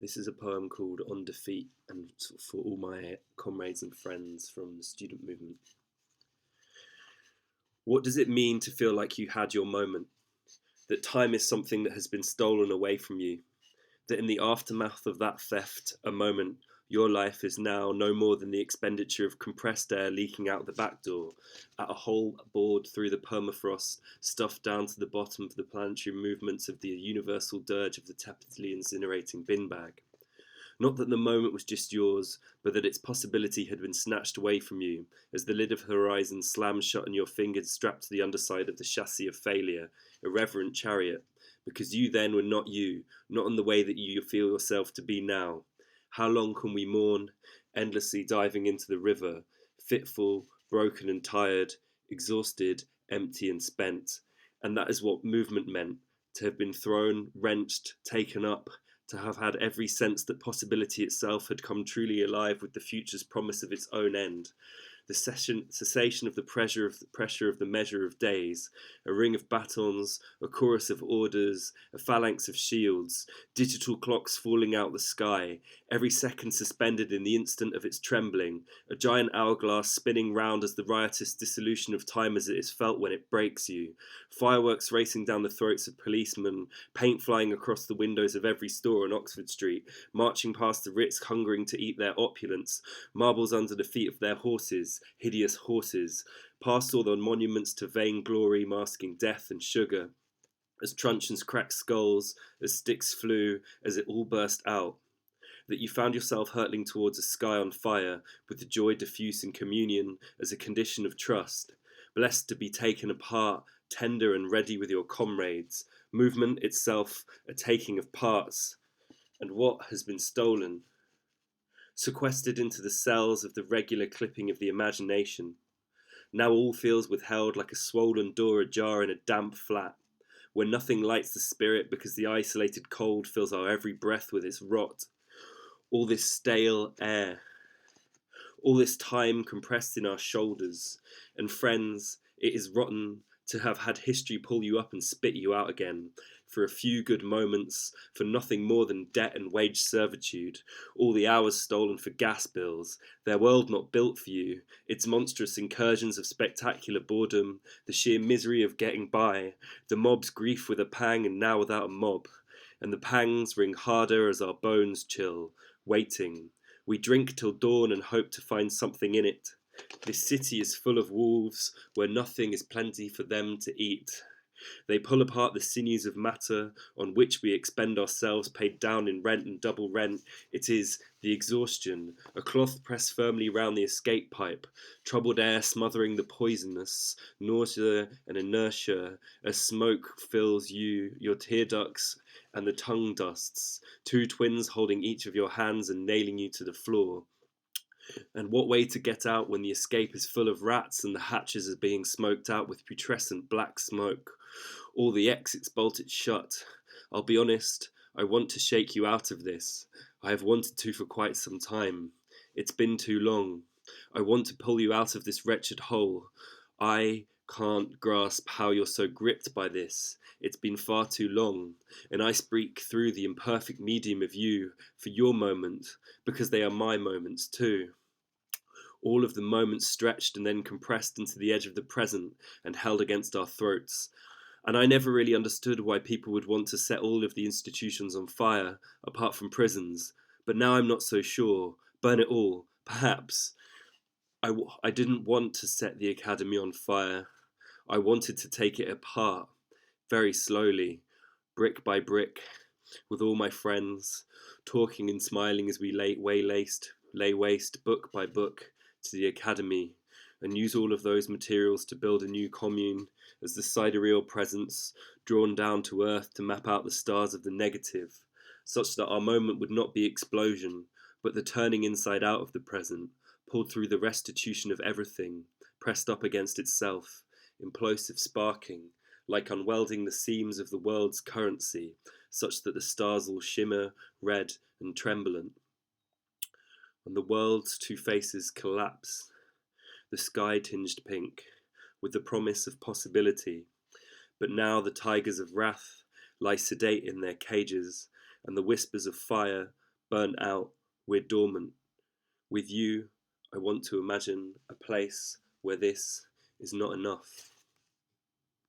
This is a poem called On Defeat, and for all my comrades and friends from the student movement. What does it mean to feel like you had your moment? That time is something that has been stolen away from you? That in the aftermath of that theft, a moment, your life is now no more than the expenditure of compressed air leaking out the back door, at a hole bored through the permafrost, stuffed down to the bottom of the planetary movements of the universal dirge of the tepidly incinerating bin bag? Not that the moment was just yours, but that its possibility had been snatched away from you, as the lid of horizon slams shut on your fingers strapped to the underside of the chassis of failure, irreverent chariot, because you then were not you, not in the way that you feel yourself to be now. How long can we mourn, endlessly diving into the river, fitful, broken and tired, exhausted, empty and spent? And that is what movement meant, to have been thrown, wrenched, taken up, to have had every sense that possibility itself had come truly alive with the future's promise of its own end. The cessation of the pressure of the measure of days, a ring of batons, a chorus of orders, a phalanx of shields, digital clocks falling out the sky, every second suspended in the instant of its trembling, a giant hourglass spinning round as the riotous dissolution of time as it is felt when it breaks you, fireworks racing down the throats of policemen, paint flying across the windows of every store on Oxford Street, marching past the Ritz hungering to eat their opulence, marbles under the feet of their horses, hideous horses, past all the monuments to vain glory masking death and sugar, as truncheons cracked skulls, as sticks flew, as it all burst out, that you found yourself hurtling towards a sky on fire, with the joy diffuse in communion as a condition of trust, blessed to be taken apart, tender and ready with your comrades, movement itself a taking of parts, and what has been stolen? Sequestered into the cells of the regular clipping of the imagination. Now all feels withheld like a swollen door ajar in a damp flat, where nothing lights the spirit because the isolated cold fills our every breath with its rot. All this stale air, all this time compressed in our shoulders, and friends, it is rotten to have had history pull you up and spit you out again, for a few good moments, for nothing more than debt and wage servitude, all the hours stolen for gas bills, their world not built for you, its monstrous incursions of spectacular boredom, the sheer misery of getting by, the mob's grief with a pang and now without a mob, and the pangs ring harder as our bones chill, waiting. We drink till dawn and hope to find something in it. This city is full of wolves, where nothing is plenty for them to eat. They pull apart the sinews of matter on which we expend ourselves, paid down in rent and double rent. It is the exhaustion, a cloth pressed firmly round the escape pipe, troubled air smothering the poisonous, nausea and inertia, as smoke fills you, your tear ducts, and the tongue dusts, two twins holding each of your hands and nailing you to the floor. And what way to get out when the escape is full of rats and the hatches are being smoked out with putrescent black smoke? All the exits bolted shut. I'll be honest, I want to shake you out of this. I have wanted to for quite some time. It's been too long. I want to pull you out of this wretched hole. I can't grasp how you're so gripped by this. It's been far too long, and I speak through the imperfect medium of you for your moment, because they are my moments too. All of the moments stretched and then compressed into the edge of the present and held against our throats. And I never really understood why people would want to set all of the institutions on fire, apart from prisons. But now I'm not so sure. Burn it all, perhaps. I didn't want to set the academy on fire. I wanted to take it apart, very slowly, brick by brick, with all my friends, talking and smiling as we lay waste, book by book, to the academy, and use all of those materials to build a new commune as the sidereal presence drawn down to earth to map out the stars of the negative, such that our moment would not be explosion, but the turning inside out of the present, pulled through the restitution of everything, pressed up against itself, implosive sparking, like unwelding the seams of the world's currency, such that the stars all shimmer, red and tremblant. When the world's two faces collapse, the sky tinged pink, with the promise of possibility, but now the tigers of wrath lie sedate in their cages, and the whispers of fire Burnt out, we're dormant. With you, I want to imagine a place where this is not enough.